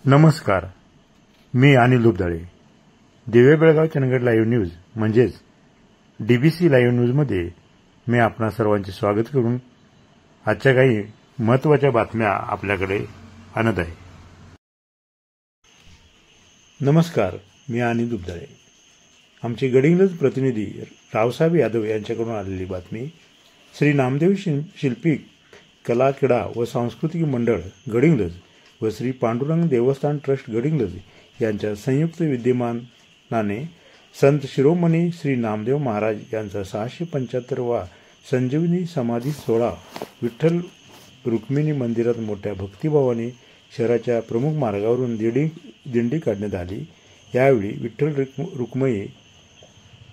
नमस्कार, मी अनिल दुबदाळे. दिवे Belgaum Chandgad live news म्हणजेच डीबीसी लाईव्ह न्यूजमध्ये मी आपणा सर्वांचे स्वागत करून आजच्या काही महत्त्वाच्या बातम्या आपल्याकडे आणत आहे. नमस्कार, मी अनिल दुबदाळे. आमचे गडिंग्लज प्रतिनिधी रावसाहेब यादव यांच्याकडून आलेली बातमी. श्री नामदेव शिल्पी कला क्रीडा व सांस्कृतिक मंडळ गडिंग्लज व श्री पांडुरंग देवस्थान ट्रस्ट गडिंग्लज यांच्या संयुक्त विद्यमानाने संत शिरोमणी श्री नामदेव महाराज यांचा 675वा संजीवनी समाधी सोहळा विठ्ठल रुक्मिणी मंदिरात मोठ्या भक्तिभावाने शहराच्या प्रमुख मार्गावरून दिंडी काढण्यात आली. यावेळी विठ्ठल रुक्मिणी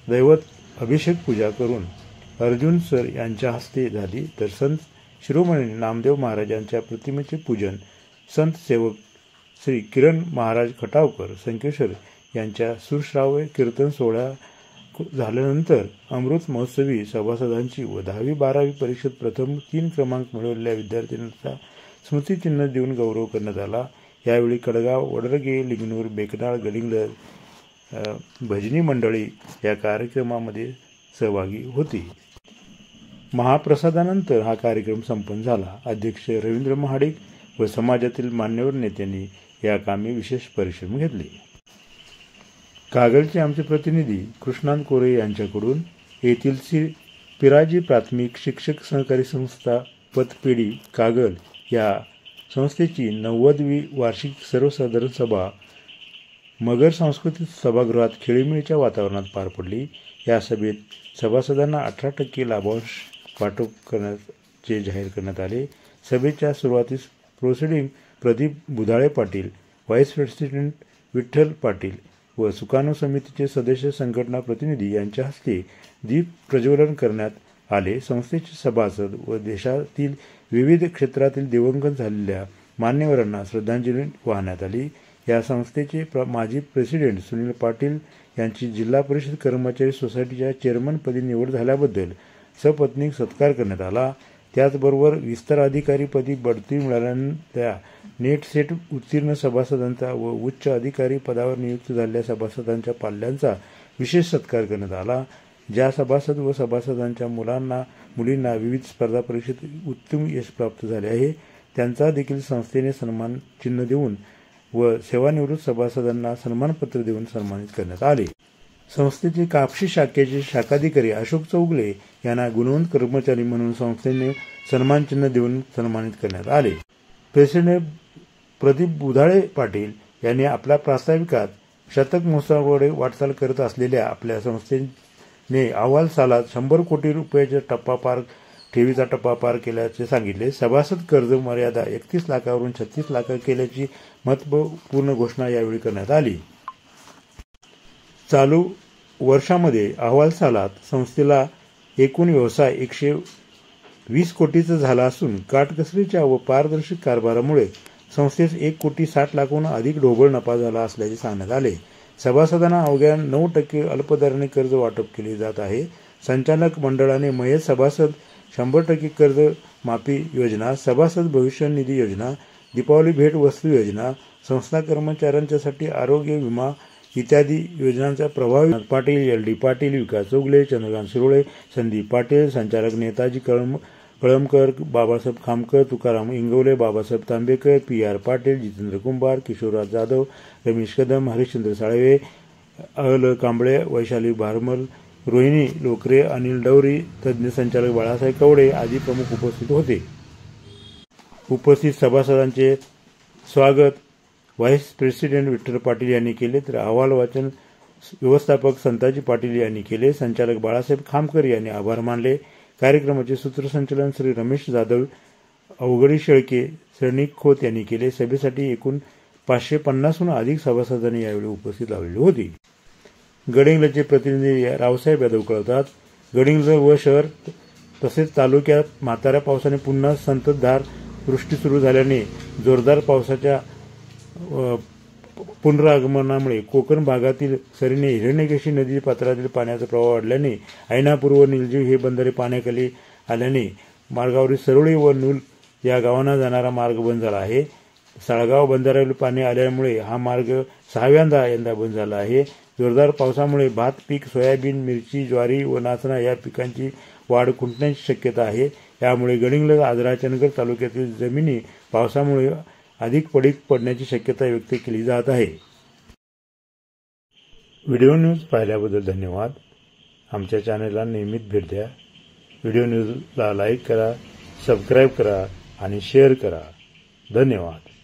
दैवत अभिषेक पूजा करून अर्जुन सर यांच्या हस्ते झाली, तर संत शिरोमणी नामदेव महाराज यांच्या प्रतिमेचे पूजन संत सेवक श्री किरण महाराज खटावकर संकेश्वर यांच्या सुरश्राव्य कीर्तन सोहळा झाल्यानंतर अमृत महोत्सवी सभासदांची व 10वी-12वी परीक्षेत प्रथम 3 क्रमांक मिळवलेल्या विद्यार्थ्यांचा स्मृतिचिन्ह देऊन गौरव करण्यात आला. यावेळी कडगाव, वडरगे, लिंगणूर, बेकनाळ, गडिंग्लज भजनी मंडळी या कार्यक्रमामध्ये सहभागी होती. महाप्रसादानंतर हा कार्यक्रम संपन्न झाला. अध्यक्ष रवींद्र महाडिक व समाजातील मान्यवर नेत्यांनी या कामी विशेष परिश्रम घेतले. कागलचे आमचे प्रतिनिधी कृष्णांत कोरे यांच्याकडून येथील श्री पिराजी प्राथमिक शिक्षक सहकारी संस्था पतपेढी कागल या संस्थेची 90वी वार्षिक सर्वसाधारण सभा मगर सांस्कृतिक सभागृहात खेळीमेळीच्या वातावरणात पार पडली. या सभेत सभासदांना 18% लाभांश वाटप करण्याचे जाहीर करण्यात आले. सभेच्या सुरुवातीस proceeding Pradeep Budhale Patil, vice president Vitthal Patil व सुकाणू समितीचे सदस्य संघटना प्रतिनिधी यांच्या हस्ते दीप प्रज्वलन करण्यात आले. संस्थेचे सभासद व देशातील विविध क्षेत्रातील दिवंगत झालेल्या मान्यवरांना श्रद्धांजली वाहण्यात आली. या संस्थेचे माजी प्रेसिडेंट सुनील पाटील यांची जिल्हा परिषद कर्मचारी सोसायटीच्या चेअरमनपदी निवड झाल्याबद्दल सपत्नीक सत्कार करण्यात आला. त्याचबरोबर विस्तार अधिकारीपदी बढती मिळालेल्या नेट सेट उत्तीर्ण सभासदांचा व उच्च अधिकारी पदावर नियुक्त झालेल्या सभासदांच्या पाल्यांचा विशेष सत्कार करण्यात आला. ज्या सभासद व सभासदांच्या मुलींना विविध स्पर्धा परीक्षेत उत्तम यश प्राप्त झाले आहे त्यांचा देखील संस्थेने सन्मान चिन्ह देऊन व सेवानिवृत्त सभासदांना सन्मानपत्र देऊन सन्मानित करण्यात आले. संस्थेचे कापशी शाखेचे शाखाधिकारी अशोक चौगले यांना गुणवंत कर्मचारी म्हणून संस्थेने सन्मान चिन्ह देऊन सन्मानित करण्यात आले. प्रेसिडेंट प्रदीप बुधाळे पाटील यांनी आपल्या प्रास्ताविकात शतक महोत्सवाकडे वाटचाल करत असलेल्या आपल्या संस्थेने अहवाल सालात 100 कोटी रुपयाचा ठेवीचा टप्पा पार केल्याचे सांगितले. सभासद कर्ज मर्यादा 31 लाखावरून 36 लाख केल्याची महत्त्वपूर्ण घोषणा यावेळी करण्यात आली. चालू वर्षामध्ये अहवाल सालात संस्थेला एकूण व्यवसाय 120 कोटीचा झाला असून काटकसरीच्या व पारदर्शक कारभारामुळे संस्थेस 1,60 लाखाहून अधिक ढोबळ नफा झाला असल्याचे सांगण्यात आले. सभासदांना अवघ्या 9% अल्पदराने कर्ज वाटप केले जात आहे. संचालक मंडळाने मयत सभासद 100% कर्ज माफी योजना, सभासद भविष्य निधी योजना, दीपावली भेट वस्तू योजना, संस्था कर्मचाऱ्यांच्यासाठी आरोग्य विमा इत्यादी योजनांचा प्रभावी पाटील, एल डी पाटील, विकास चौगले, चंद्रकांत शिरोळे, संदीप पाटील, संचालक नेताजी कळमकर, बाबासाहेब खामकर, तुकाराम इंगवले, बाबासाहेब तांबेकर, पी आर पाटील, जितेंद्र कुंभार, किशोरराज जाधव, रमेश कदम, हरिश्चंद्र साळवे, अल कांबळे, वैशाली भारमल, रोहिणी लोकरे, अनिल डवरी, तज्ज्ञ संचालक बाळासाहेब कवडे आदी प्रमुख उपस्थित होते. उपस्थित सभासदांचे स्वागत व्हाईस प्रेसिडेंट विठ्ठल पाटील यांनी केले, तर अहवाल वाचन व्यवस्थापक संताजी पाटील यांनी केले. संचालक बाळासाहेब खामकर यांनी आभार मानले. कार्यक्रमाचे सूत्रसंचालन श्री रमेश जाधव, अवघडी शेळके, श्रेणिक खोत यांनी केले. सभेसाठी एकूण 550हून अधिक सभासदांनी यावेळी उपस्थित लावलेली होती. गडिंग्लजचे प्रतिनिधी रावसाहेब यादव कळवतात, गडिंग्लज व शहर तसेच तालुक्यात म्हाताऱ्या पावसाने पुन्हा संततधार वृष्टी सुरू झाल्याने जोरदार पावसाच्या पुनरागमनामुळे कोकण भागातील सरीने हिरण्यकेशी नदी पात्रातील पाण्याचा प्रवाह वाढल्याने ऐनापूर व निलजीव हे बंधारे पाण्याखाली आल्याने मार्गावरील सरोळी व नूल या गावांना जाणारा मार्ग बंद झाला आहे. साळगाव बंधाऱ्यावरील पाणी आल्यामुळे हा मार्ग 6व्यांदा यंदा बंद झाला आहे. जोरदार पावसामुळे भात पीक, सोयाबीन, मिरची, ज्वारी व नाचणा या पिकांची वाढ खुंटण्याची शक्यता आहे. यामुळे गडिंग्लज, आजरा, चंदगड तालुक्यातील जमिनी पावसामुळे अधिक पडीक पडण्याची शक्यता व्यक्त केली जात आहे. व्हिडिओ न्यूज पाहिल्याबद्दल धन्यवाद. आमच्या चॅनलला नियमित भेट द्या. व्हिडिओ न्यूजला लाईक करा, सबस्क्राईब करा आणि शेअर करा. धन्यवाद.